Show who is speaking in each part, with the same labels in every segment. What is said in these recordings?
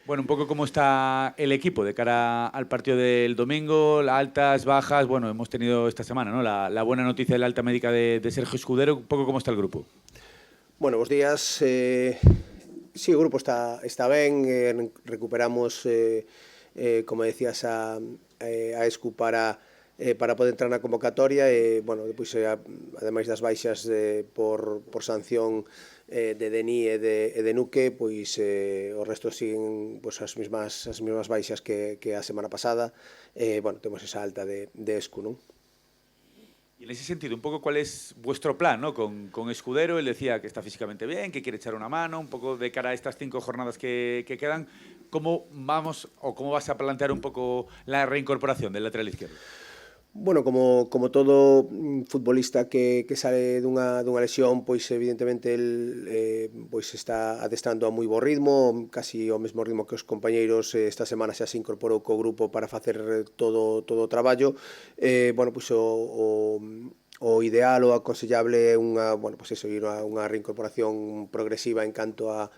Speaker 1: Bueno, un poco cómo está el equipo de cara al partido del domingo, las altas, bajas. Bueno, hemos tenido esta semana, ¿no? La buena noticia de la alta médica de Sergio Escudero. Un poco cómo está el grupo.
Speaker 2: Bueno, bos días. Sí, o grupo está ben, recuperamos, como decías, a Escu para poder entrar na convocatoria e, bueno, depois, ademais das baixas por sanción de Denis e de Nuque, pois o resto siguen pois, as mesmas baixas que a semana pasada. Bueno, temos esa alta de Escu, non?
Speaker 1: Y en ese sentido, un poco cuál es vuestro plan, ¿no? Con Escudero, él decía que está físicamente bien, que quiere echar una mano, un poco de cara a estas 5 jornadas que quedan. ¿Cómo vamos o cómo vas a plantear un poco la reincorporación del lateral izquierdo?
Speaker 2: Bueno, como todo futbolista que sale dunha lesión, pois evidentemente el pois está adestrando a moi bo ritmo, casi ao mesmo ritmo que os compañeiros. Esta semana xa se incorporou co grupo para facer todo o traballo. Bueno, pois o ideal ou aconsellable é bueno, pois eso, ir a unha reincorporación progresiva en canto a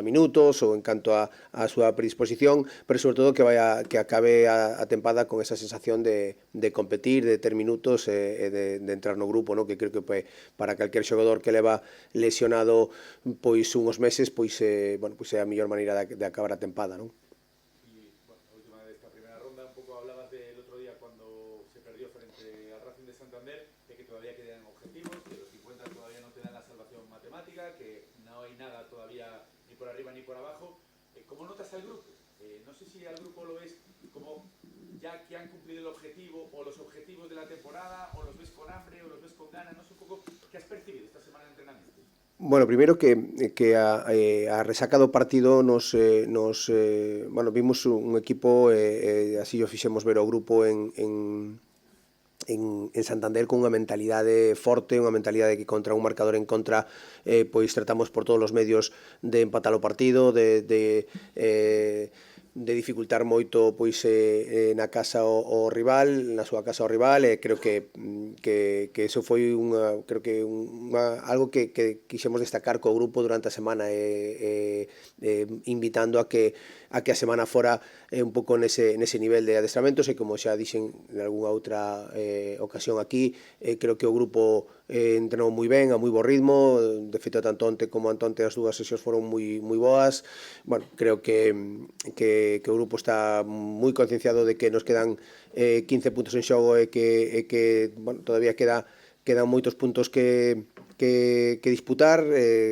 Speaker 2: minutos ou en canto a súa predisposición, pero sobre todo que acabe a tempada con esa sensación de competir, de ter minutos e de entrar no grupo, no? Que creo que para calquer xogador que leva lesionado pois unhos meses, pois bueno, pois é a mellor maneira de acabar a tempada, non?
Speaker 1: Y bueno, la última de esta primera ronda, un poco hablabas del otro día cuando se perdió frente al Racing de Santander, de que todavía quedan objetivos, que los 50 todavía no te dan la salvación matemática, que no hay nada todavía ni por arriba ni por abajo. ¿Cómo notas al grupo? No sé si al grupo lo ves como ya que han cumplido el objetivo o los objetivos de la temporada, o los ves con hambre o los ves con ganas. No sé un poco qué has percibido esta semana de entrenamiento.
Speaker 2: Bueno, primeiro que a resaca do partido bueno, vimos un equipo, así o fixemos ver ao grupo en Santander con unha mentalidade forte, unha mentalidade que contra un marcador en contra pois tratamos por todos os medios de empatar o partido, de dificultar moito pois na casa o rival, na súa casa o rival, e creo que eso foi algo que quixemos destacar co grupo durante a semana, invitando a que a semana fora un pouco nese nivel de adestramentos. E como xa dixen en algunha outra ocasión aquí, creo que o grupo entrenou moi ben, a moi bo ritmo. De feito, tanto onte como antonte as dúas sesións foron moi boas. Bueno, creo que o grupo está moi concienciado de que nos quedan 15 puntos en xogo e que bueno, todavía quedan moitos puntos que disputar,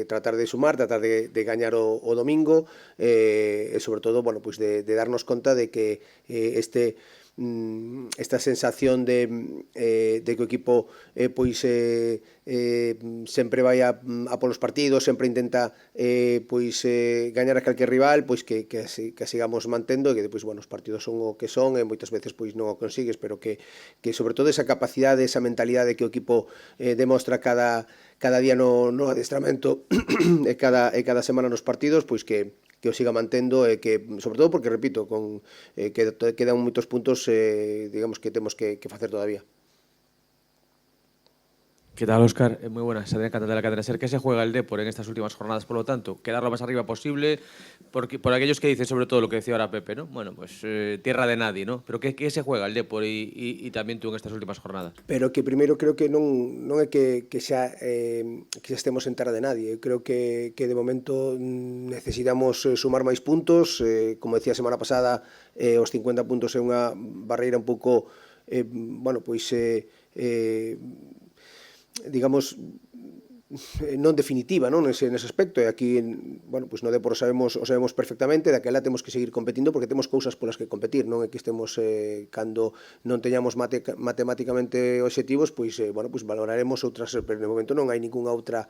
Speaker 2: tratar de sumar, tratar de gañar o domingo, e sobre todo, bueno, pues de darnos conta de que esta sensación de que o equipo pois sempre vai a polos partidos, sempre intenta pois gañar a calquer rival, pois que sigamos mantendo, e que depois, bueno, os partidos son o que son e moitas veces pois non o consigues, pero que sobre todo esa capacidade, esa mentalidade que o equipo demostra cada día no adestramento e cada semana nos partidos, pois que o siga mantendo, e que, sobre todo porque, repito, quedan moitos puntos, digamos, que temos que facer todavía.
Speaker 3: ¿Qué tal, Óscar? Muy buenas. Adrián Cantante de la cadena SER. ¿Qué se juega el Depor en estas últimas jornadas? Por lo tanto, quedar lo más arriba posible, por aquellos que dicen, sobre todo lo que decía ahora Pepe, ¿no? Bueno, pues tierra de nadie, ¿no? Pero ¿qué se juega el Depor y también tú en estas últimas jornadas?
Speaker 2: Pero que primeiro creo que non é que xa estemos en terra de nadie. Eu creo que de momento necesitamos sumar máis puntos. Como decía a semana pasada, os 50 puntos é unha barreira un pouco, bueno, pois digamos, non definitiva, non, nese aspecto. E aquí, bueno, pois no Depor o sabemos perfectamente. Daquela temos que seguir competindo porque temos cousas polas que competir, non é que estemos cando non teñamos matemáticamente obxectivos, pois bueno, pois valoraremos outras, pero no momento non hai ningunha outra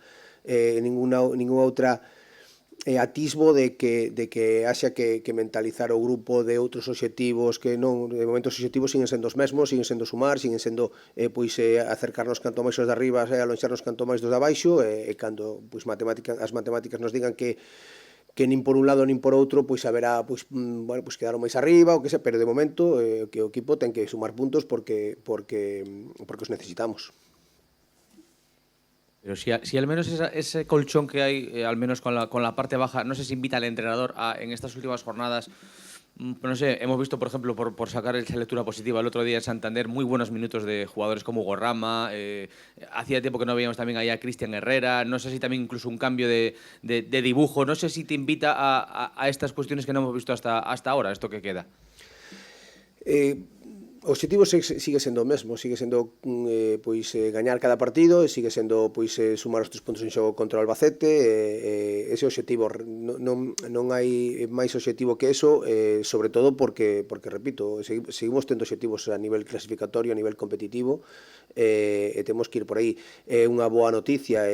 Speaker 2: atisbo de que haxa que mentalizar o grupo de outros obxectivos, que non, de momento os obxectivos siguen sendo os mesmos, siguen sendo sumar, siguen sendo pois acercarnos canto máis os de arriba e aloncharnos canto máis dos de abaixo, e cando pois as matemáticas nos digan que nin por un lado nin por outro pois haberá pois bueno, pois quedar máis arriba, o que sea, pero de momento que o equipo ten que sumar puntos porque os necesitamos.
Speaker 3: Pero si al menos ese colchón que hay, al menos con la parte baja, no sé si invita al entrenador en estas últimas jornadas. No sé, hemos visto, por ejemplo, por sacar esa lectura positiva el otro día en Santander, muy buenos minutos de jugadores como Hugo Rama. Hacía tiempo que no veíamos también ahí a Cristian Herrera. No sé si también incluso un cambio de dibujo. No sé si te invita a estas cuestiones que no hemos visto hasta ahora, esto que queda.
Speaker 2: O objetivo sigue sendo o mesmo, sigue sendo gañar cada partido, e sigue sendo sumar os 3 puntos en xogo contra o Albacete. Ese objetivo non hai máis objetivo que eso, sobre todo porque repito, seguimos tendo objetivos a nivel clasificatorio, a nivel competitivo, e temos que ir por aí. É unha boa noticia,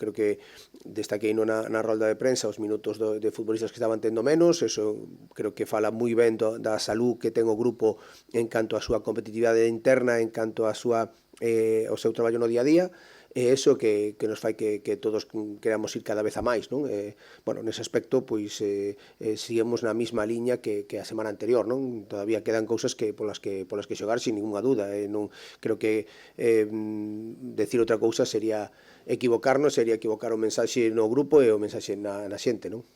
Speaker 2: creo que destaquei na rolda de prensa os minutos de futbolistas que estaban tendo menos. Eso creo que fala moi ben da salud que ten o grupo en canto a súa competitividade interna, en canto a ao seu traballo no día a día, e eso que nos fai que todos queramos ir cada vez a máis, non? Bueno, nese aspecto, seguimos na mesma liña que a semana anterior, non? Todavía quedan cousas polas que xogar, sin ninguna duda. Non creo que decir outra cousa sería equivocarnos, sería equivocar o mensaxe no grupo e o mensaxe na xente, non?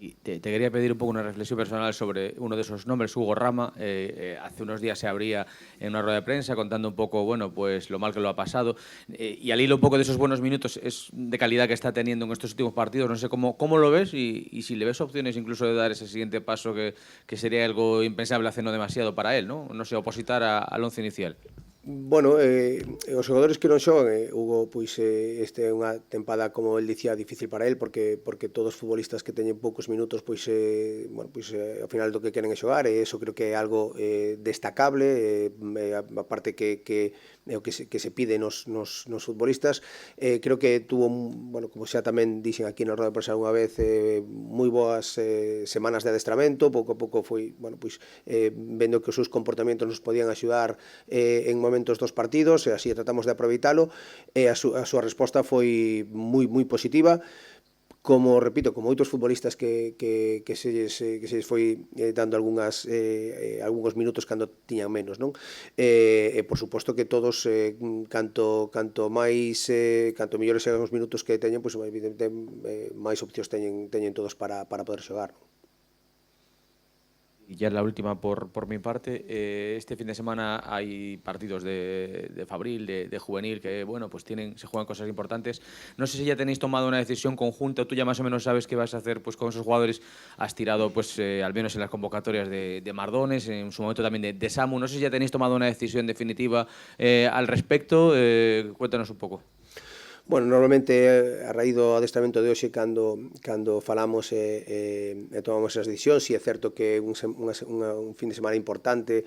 Speaker 3: Y te quería pedir un poco una reflexión personal sobre uno de esos nombres, Hugo Rama. Hace unos días se abría en una rueda de prensa contando un poco, bueno, pues lo mal que lo ha pasado. Y al hilo un poco de esos buenos minutos de calidad que está teniendo en estos últimos partidos, no sé cómo lo ves y si le ves opciones incluso de dar ese siguiente paso que sería algo impensable hace no demasiado para él, ¿no? No sé, opositar al once inicial.
Speaker 2: Bueno, os xogadores que non xogan, Hugo, este é unha tempada, como el dicía, difícil para él, porque todos os futbolistas que teñen poucos minutos, ao final do que queren é xogar, e eso creo que é algo destacable, a parte que é o que se pide nos futbolistas. Creo que tuvo, bueno, como xa tamén dixen aquí na roda de prensa unha vez, moi boas semanas de adestramento. Pouco a pouco foi, bueno, vendo que os seus comportamentos nos podían axudar en momentos dos partidos, e así tratamos de aproveitalo, e a súa resposta foi moi positiva. Como, repito, como outros futbolistas que se lles foi dando algúns minutos cando tiñan menos, non? E por suposto que todos, canto mellores sean os minutos que teñen, evidente, máis opcións teñen todos para poder xogar.
Speaker 3: Y ya la última por mi parte, este fin de semana hay partidos de Fabril, de Juvenil, que bueno, pues se juegan cosas importantes. No sé si ya tenéis tomado una decisión conjunta, tú ya más o menos sabes qué vas a hacer pues con esos jugadores. Has tirado al menos en las convocatorias de Mardones, en su momento también de Samu. No sé si ya tenéis tomado una decisión definitiva al respecto. Cuéntanos un poco.
Speaker 2: Bueno, normalmente a raíz do adestramento de hoxe, cando falamos e tomamos as decisións, si é certo que un fin de semana importante,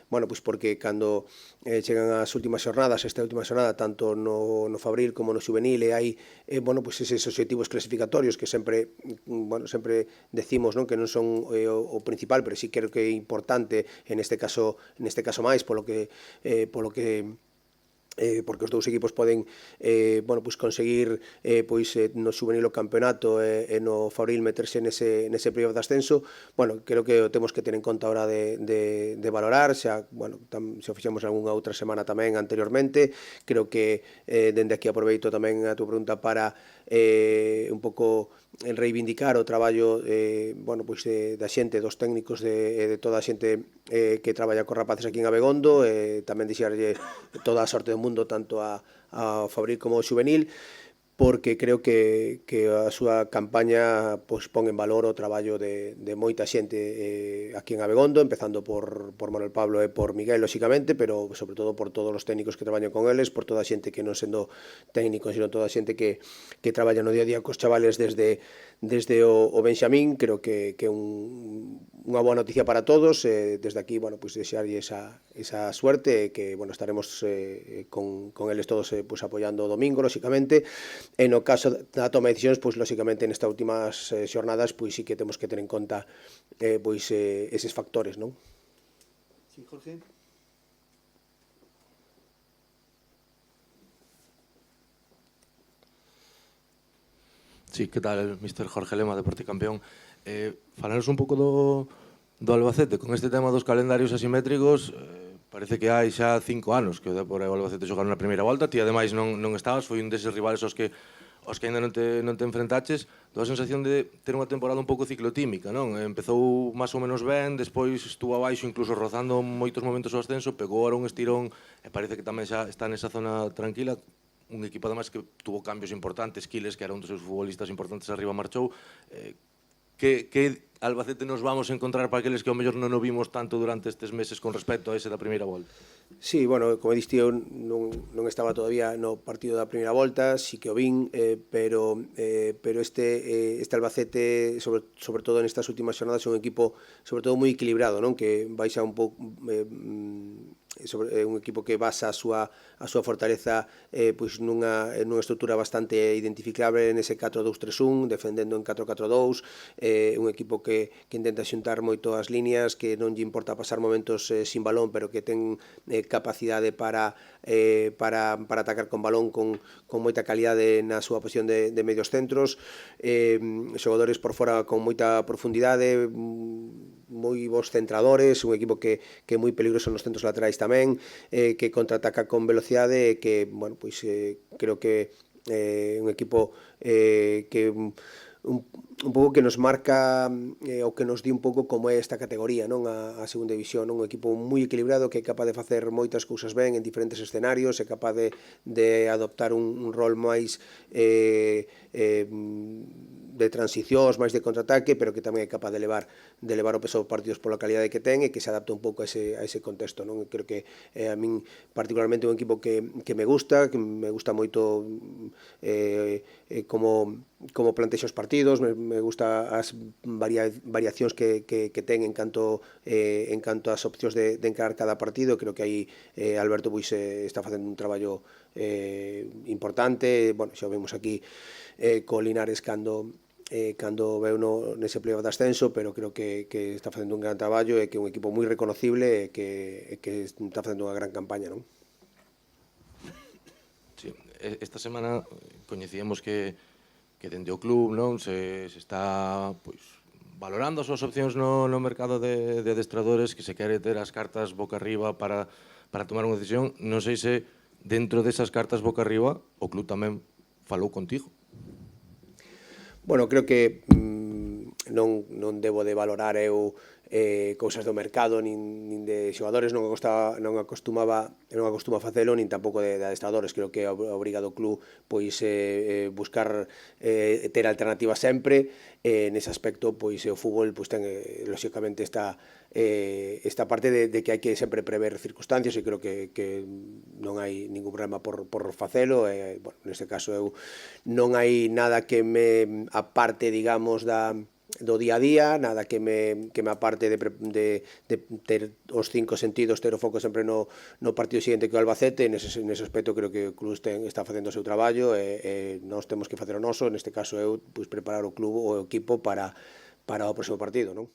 Speaker 2: bueno, porque cando chegan as últimas xornadas, esta última xornada, tanto no Fabril como no Juvenil, hai, bueno, eses obxectivos clasificatorios que sempre decimos, non, que non son o principal, pero sí creo que é importante, en este caso máis, porque os dous equipos poden conseguir no Juvenil o campeonato e no Fabril meterse nese playoff de ascenso. Bueno, creo que o temos que ter en conta a hora de valorar, xa fixemos algunha outra semana tamén anteriormente. Creo que dende aquí aproveito tamén a túa pregunta para un pouco reivindicar o traballo da xente, dos técnicos, de toda a xente que traballa con rapaces aquí en Abegondo, tamén dixarlle toda a sorte do mundo tanto a Fabril como ao Juvenil, porque creo que a súa campaña pon en valor o traballo de moita xente aquí en Abegondo, empezando por Manuel Pablo e por Miguel, lóxicamente, pero sobre todo por todos os técnicos que traballan con eles, por toda a xente que non sendo técnicos, sino toda a xente que traballa no día a día cos chavales desde o Benxamín. Creo que é unha boa noticia para todos. Desde aquí, desearlle esa suerte, que estaremos con eles todos apoiando o domingo, lóxicamente. E no caso da toma de decisións, lóxicamente, nestas últimas xornadas, sí que temos que ter en conta eses factores, non?
Speaker 4: Sí, Jorge. Sí, que tal, Mr. Jorge Lema, Deporte Campeón? Falaros un pouco do Albacete, con este tema dos calendarios asimétricos, Parece que hai xa 5 anos que o Depor e o Albacete xogaron na primeira volta. Ti, ademais, non estabas, foi un deses rivales aos que ainda non te enfrentaches. Dou a sensación de ter unha temporada un pouco ciclotímica, non? Empezou máis ou menos ben, despois estuvo abaixo, incluso rozando moitos momentos o ascenso, pegou ahora un estirón e parece que tamén xa está nesa zona tranquila. Un equipo, ademais, que tuvo cambios importantes. Quiles, que era un dos seus futbolistas importantes arriba, marchou. Que Albacete nos vamos a encontrar para aqueles que ao mellor non o vimos tanto durante estes meses con respecto a ese da primeira volta?
Speaker 2: Sí, bueno, como diste, eu non estaba todavía no partido da primeira volta, sí que o vin, pero este Albacete, sobre todo nestas últimas xornadas, é un equipo, sobre todo, moi equilibrado, non? Que baixa un pouco... un equipo que basa a súa fortaleza pois nunha estrutura bastante identificable nese 4-2-3-1, defendendo en 4-4-2, un equipo que intenta xuntar moito as líneas, que non lle importa pasar momentos sin balón, pero que ten capacidade para atacar con balón con moita calidade na súa posición de medios centros, xogadores por fora con moita profundidade, moi bons centradores, un equipo que é moi peligroso nos centros laterais tamén, que contraataca con velocidade, que, bueno, pois creo que un equipo que un pouco que nos marca ou que nos di un pouco como é esta categoría, non? A segunda división, non? Un equipo moi equilibrado que é capaz de facer moitas cousas ben en diferentes escenarios, é capaz de adoptar un rol máis de transicións, máis de contraataque, pero que tamén é capaz de levar o peso dos partidos pola calidade que ten e que se adapta un pouco a ese contexto, non? Creo que a min particularmente un equipo que me gusta moito como plantexa os partidos, me gusta as variacións que ten en canto ás opcións de encarar cada partido. Creo que aí Alberto pois está facendo un traballo importante. Bueno, xa o vemos aquí co Linares cando veu nese playoff de ascenso, pero creo que está facendo un gran traballo e que é un equipo moi reconocible e que está facendo unha gran campaña, non?
Speaker 4: Sí, esta semana coñecíamos que dende o club, non, se está pois valorando as súas opcións no mercado de adestradores, que se quere ter as cartas boca arriba para tomar unha decisión. Non sei se dentro desas cartas boca arriba o club tamén falou contigo.
Speaker 2: Bueno, creo que non debo de valorar eu cousas do mercado nin de xogadores, non acostumo a facelo, nin tampouco de adestradores. Creo que é obrigado o club pois buscar ter alternativas sempre. Nese aspecto, pois o fútbol pois ten lóxicamente esta parte de que hai que sempre prever circunstancias, e creo que non hai ningún problema por facelo. Bueno, neste caso non hai nada que me aparte, digamos, do día a día, nada que me aparte de ter os 5 sentidos, ter o foco sempre no partido seguinte que o Albacete. Nese aspecto creo que o club está facendo o seu traballo e nós temos que facer o noso. Neste caso eu preparar o club ou o equipo para o próximo partido, non?